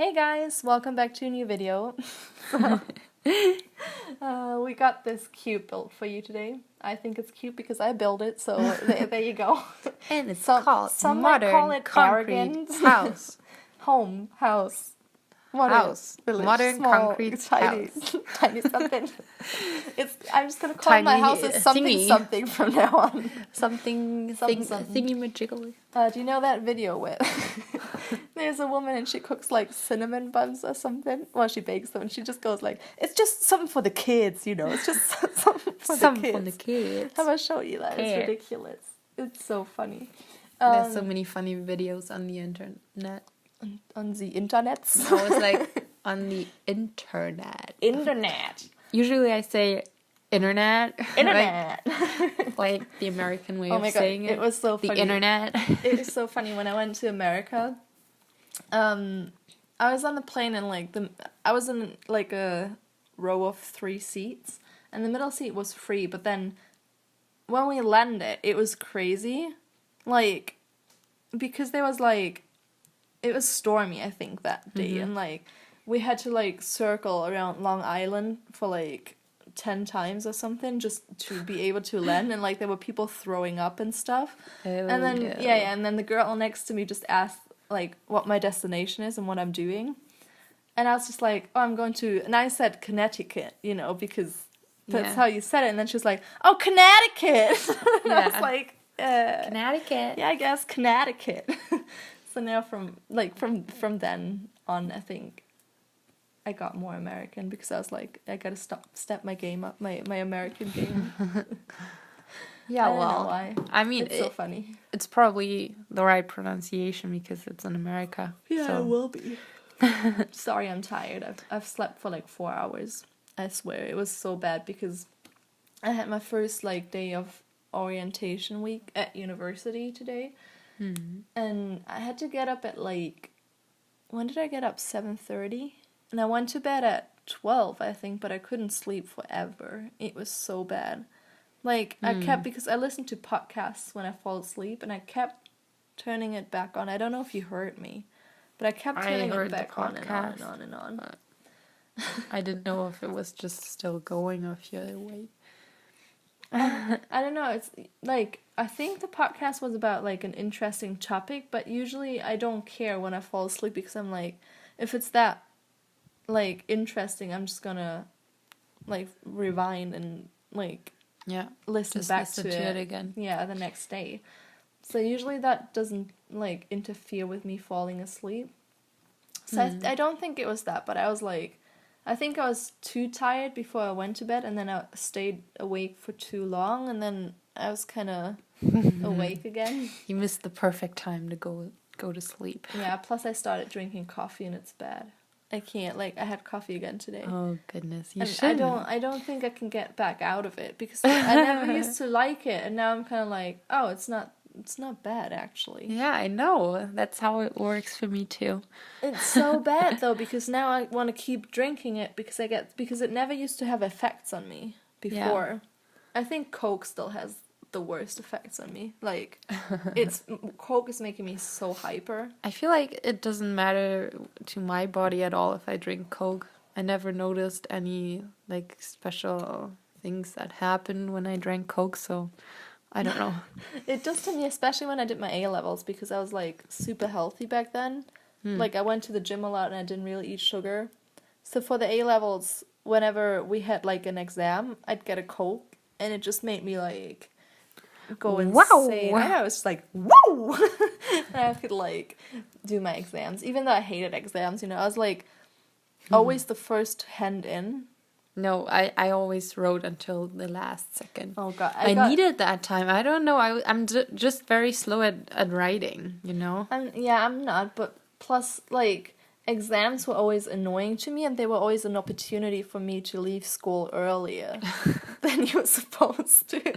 Hey guys, welcome back to a new video. We got this cute built for you today. I think it's cute because I built it, so there you go. And it's called some modern might call it concrete arrogant. house. Home, house. House. Village, Modern small, concrete tiny, house. tiny something. I'm just gonna call my Tiny house as something thingy. something from now on. Something thingy-majiggly. Do you know that video where there's a woman and she cooks like cinnamon buns or something? Well, she bakes them and she just goes like, it's just something for the kids, you know? It's just something for the kids. I'm gonna show you that. It's ridiculous. It's so funny. There's so many funny videos on the internet. On the internet? No, it's like on the internet. Internet. Usually I say internet. Internet. like the American way Oh of my God, saying it. it was so funny. The internet. It is so funny. When I went to America, I was on the plane and I was in like a row of 3 seats, and the middle seat was free. But then when we landed, it was crazy, like because there was like it was stormy, I think, that day, and like we had to like circle around Long Island for like 10 times or something just to be able to land, and like there were people throwing up and stuff. And then and then the girl next to me just asked like what my destination is and what I'm doing, and I was just like, oh, I'm going to, and I said Connecticut, you know, because that's how you said it. And then she was like, oh, Connecticut. And I was like, Connecticut. Yeah, I guess Connecticut. So now from then on, I think I got more American because I was like, I gotta step my game up, my American game. Yeah, I don't know why. I mean, it's so funny. It's probably the right pronunciation because it's in America. Yeah, so. it will be. Sorry, I'm tired. I've slept for like 4 hours. I swear, it was so bad because I had my first like day of orientation week at university today. And I had to get up at like, when did I get up? 7:30? And I went to bed at 12, I think, but I couldn't sleep forever. It was so bad. Like, I kept, because I listen to podcasts when I fall asleep, and I kept turning it back on. I don't know if you heard me, but I kept turning it back on and on and on and on. I didn't know if it was just still going or if you're awake. I don't know, it's like, I think the podcast was about like an interesting topic, but usually I don't care when I fall asleep because I'm like, if it's that like interesting, I'm just gonna like rewind and like listen to it again. Yeah, the next day. So usually that doesn't like interfere with me falling asleep. So I don't think it was that, but I was like, I think I was too tired before I went to bed, and then I stayed awake for too long, and then I was kind of awake again. You missed the perfect time to go to sleep. Yeah, plus I started drinking coffee, and it's bad. I can't, like, I had coffee again today. Oh, goodness, you and shouldn't. I don't think I can get back out of it, because I never used to like it, and now I'm kind of like, oh, it's not bad, actually. Yeah, I know. That's how it works for me, too. It's so bad, though, because now I want to keep drinking it because it never used to have effects on me before. Yeah. I think Coke still has the worst effects on me. Like, Coke is making me so hyper. I feel like it doesn't matter to my body at all if I drink Coke. I never noticed any, like, special things that happened when I drank Coke, so I don't know. It does to me, especially when I did my A-levels, because I was, like, super healthy back then. Like, I went to the gym a lot and I didn't really eat sugar. So for the A-levels, whenever we had, like, an exam, I'd get a Coke, and it just made me, like, go insane. Wow. I was just like, whoa! And I could, like, do my exams. Even though I hated exams, you know, I was, like, always the first hand in. No, I always wrote until the last second. Oh, God. I needed that time. I don't know. I'm just very slow at writing, you know? I'm not. But plus, like, exams were always annoying to me, and they were always an opportunity for me to leave school earlier than you were supposed to.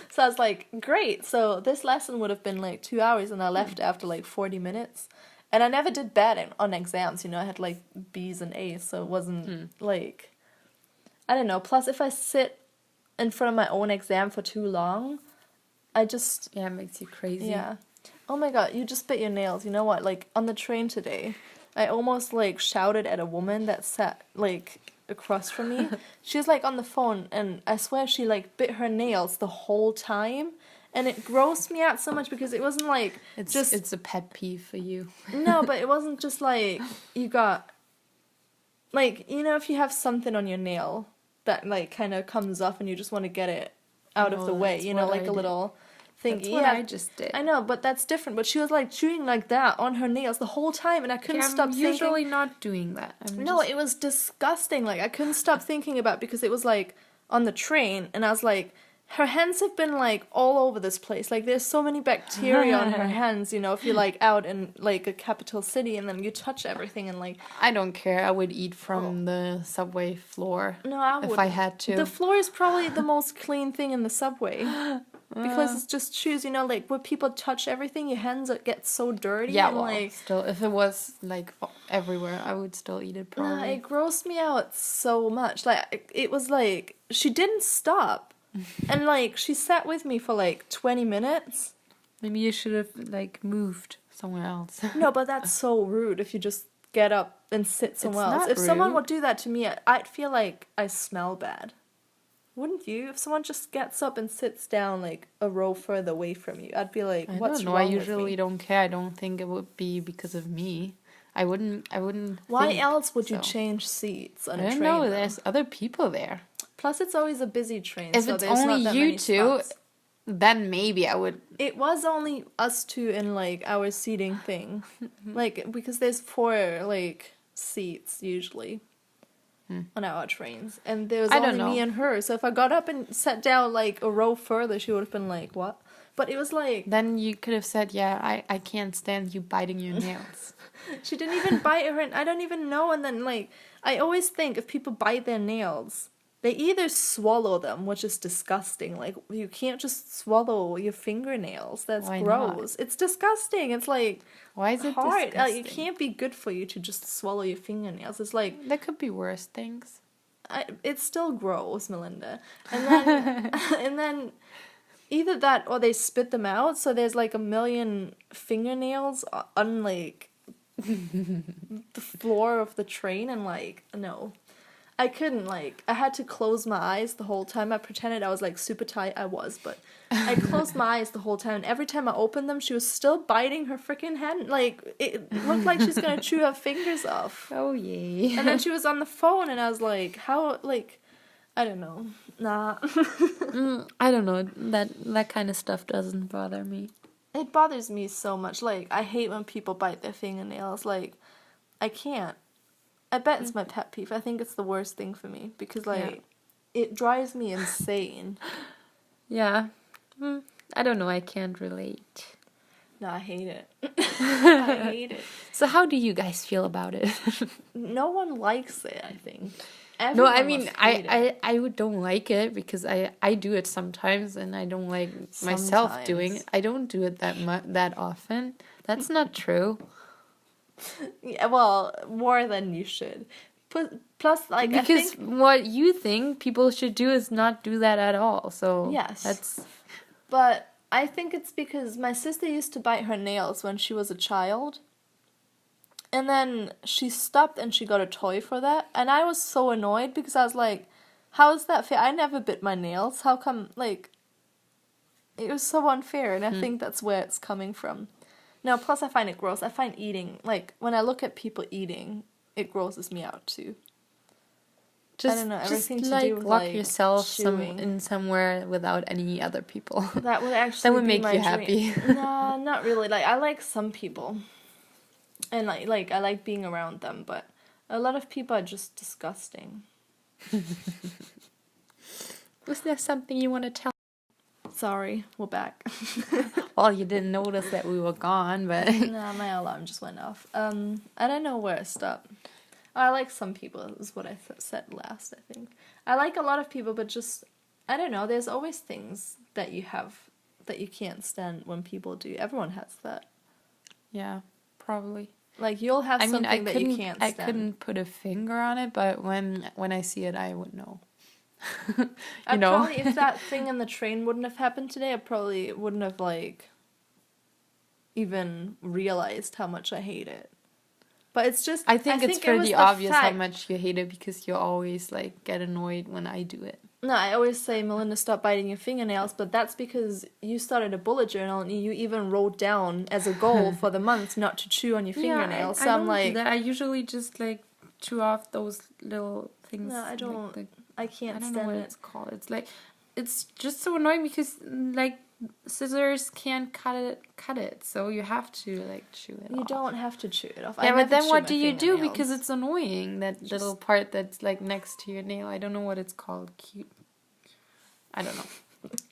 So I was like, great. So this lesson would have been, like, 2 hours, and I left after, like, 40 minutes. And I never did bad on exams, you know? I had, like, B's and A's, so it wasn't, like... I don't know. Plus, if I sit in front of my own exam for too long, I just... Yeah, it makes you crazy. Yeah. Oh my God, you just bit your nails. You know what? Like, on the train today, I almost like shouted at a woman that sat like across from me. She was like on the phone, and I swear she like bit her nails the whole time, and it grossed me out so much because it wasn't like It's a pet peeve for you. no, but it wasn't just like you got like, you know, if you have something on your nail that like kind of comes off and you just want to get it out of the way, you know, like a little thing. That's what I just did. I know, but that's different. But she was like chewing like that on her nails the whole time, and I couldn't stop thinking. I'm usually not doing that. It was disgusting. Like I couldn't stop thinking about it because it was like on the train, and I was like, her hands have been like all over this place. Like there's so many bacteria on her hands, you know, if you're like out in like a capital city and then you touch everything and like I don't care. I would eat from the subway floor. No, I would. If I had to. The floor is probably the most clean thing in the subway. Because it's just shoes, you know, like where people touch everything, your hands get so dirty. Yeah, and, well, like, still, if it was like everywhere, I would still eat it probably. Nah, it grossed me out so much. Like it was like she didn't stop. And like she sat with me for like 20 minutes. Maybe you should have like moved somewhere else. No, but that's so rude if you just get up and sit somewhere else. If someone would do that to me, I'd feel like I smell bad. Wouldn't you? If someone just gets up and sits down like a row further away from you, I'd be like, what's wrong with me? I usually don't care. I don't think it would be because of me. I wouldn't Why else would you change seats on a train? I don't know, there's other people there. Plus, it's always a busy train. If so it's there's only not that you many two, spots. then maybe I would. It was only us two in like our seating thing, like because there's 4 like seats usually on our trains, and there was only me and her. So if I got up and sat down like a row further, she would have been like, "What?" But it was like then you could have said, "Yeah, I can't stand you biting your nails." She didn't even bite her, and I don't even know. And then like I always think if people bite their nails, they either swallow them, which is disgusting. Like, you can't just swallow your fingernails. That's gross. It's disgusting. It's like, why is it hard? disgusting? It can't be good for you to just swallow your fingernails. It's like... There could be worse things. It's still gross, Melinda. And then, and then either that or they spit them out. So there's like a million fingernails on like the floor of the train. And like, no. I couldn't, like, I had to close my eyes the whole time. I pretended I was, like, super tight. I was, but I closed my eyes the whole time. And every time I opened them, she was still biting her freaking hand. Like, it looked like she's gonna chew her fingers off. Oh, yay. And then she was on the phone, and I was like, how, like, I don't know. Nah. I don't know. That kind of stuff doesn't bother me. It bothers me so much. Like, I hate when people bite their fingernails. Like, I can't. I bet it's my pet peeve. I think it's the worst thing for me because, like, it drives me insane. Yeah. I don't know. I can't relate. No, I hate it. I hate it. So how do you guys feel about it? No one likes it, I think. No, I mean, I don't like it because I do it sometimes and I don't like myself doing it. I don't do it that often. That's not true. Yeah, well, more than you should. Plus, like, because I think what you think people should do is not do that at all. So yes, but I think it's because my sister used to bite her nails when she was a child, and then she stopped and she got a toy for that, and I was so annoyed because I was like, "How is that fair? I never bit my nails. How come?" Like, it was so unfair, and I think that's where it's coming from. No, plus I find it gross. I find eating, like, when I look at people eating, it grosses me out too. I don't know, everything to do with, lock like, yourself chewing. somewhere without any other people. That would actually make you happy. No, not really. Like, I like some people. And, like, I like being around them, but a lot of people are just disgusting. Was there something you want to tell? Sorry, we're back. Well, you didn't notice that we were gone, but... No, my alarm just went off. I don't know where I stopped. I like some people, is what I said last, I think. I like a lot of people, but just, I don't know, there's always things that you have that you can't stand when people do. Everyone has that. Yeah, probably. Like, you'll have something that you can't stand. I couldn't put a finger on it, but when I see it, I would know. I probably, if that thing in the train wouldn't have happened today, I probably wouldn't have, like, even realized how much I hate it. But it's just... I think it's it was pretty the obvious how fact- much you hate it because you always like get annoyed when I do it. No, I always say, Melinda, stop biting your fingernails, but that's because you started a bullet journal and you even wrote down as a goal for the month not to chew on your fingernails. I So I'm don't like... do that. I usually just like chew off those little things. No, I don't. Like, I can't I don't stand know what it. it's called. It's like, it's just so annoying because like scissors can't cut it, so you have to like chew it off. You don't have to chew it off. Yeah, I but never then chew what my do you do? fingernails. Because it's annoying, that little part that's like next to your nail. I don't know what it's called. I don't know.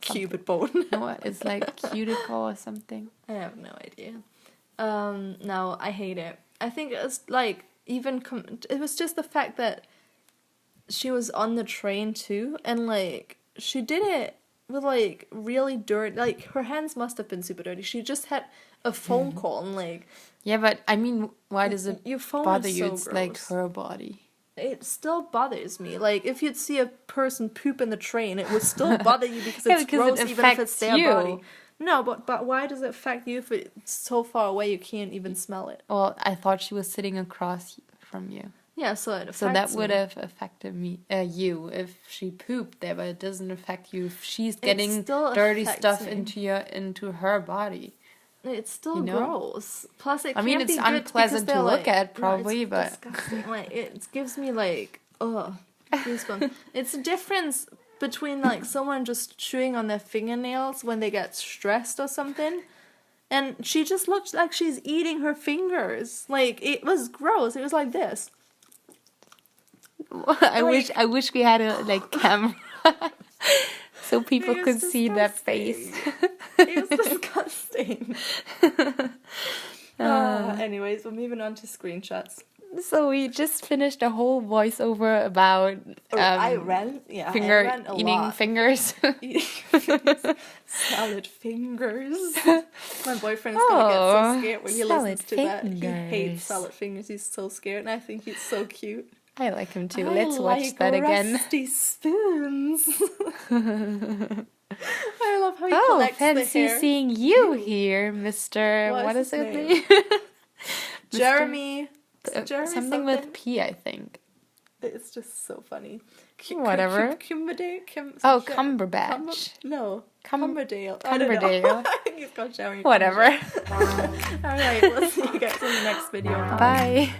Cupid bone. No, it's like cuticle or something. I have no idea. No, I hate it. I think it's like it was just the fact that she was on the train too, and like she did it with like really dirty. Like her hands must have been super dirty. She just had a phone call and like. Yeah, but I mean, why does it your phone bother is you? so It's gross. like her body. It still bothers me. Like, if you'd see a person poop in the train, it would still bother you because Yeah, it's because gross, it even if it's affects their you. body. No, but why does it affect you if it's so far away you can't even smell it? Well, I thought she was sitting across from you. Yeah, so it affects So that would me. have affected you if she pooped there, but it doesn't affect you if she's getting still dirty affects stuff me. into her body. It's still you know? gross. Plus, it I mean, can't it's be good unpleasant because to they're, look like- at, probably, no, it's but disgusting. Like, it gives me like goosebumps. It's a difference between like someone just chewing on their fingernails when they get stressed or something. And she just looked like she's eating her fingers. Like, it was gross. It was like this. I wish we had a like camera so people It could was see that disgusting. face. It was disgusting. Anyways, we're moving on to screenshots. So we just finished a whole voiceover about I ran a eating lot. fingers. Eating fingers. Salad fingers. My boyfriend's gonna get so scared when he salad listens to that. He fingers. hates salad fingers. He's so scared, and I think he's so cute. I like him too. I Let's watch like that again. Rusty spoons. I love how he Oh, collects the fancy hair. seeing you here, Mr. What What is is his it? name? Jeremy. Jeremy Something with P, I think. It's just so funny. Whatever. Cumberbatch. No. Cum- Cumberdale. I don't know. Cumberdale. I think it's called Jeremy. Whatever. Alright, we'll see you guys in the next video. Bye.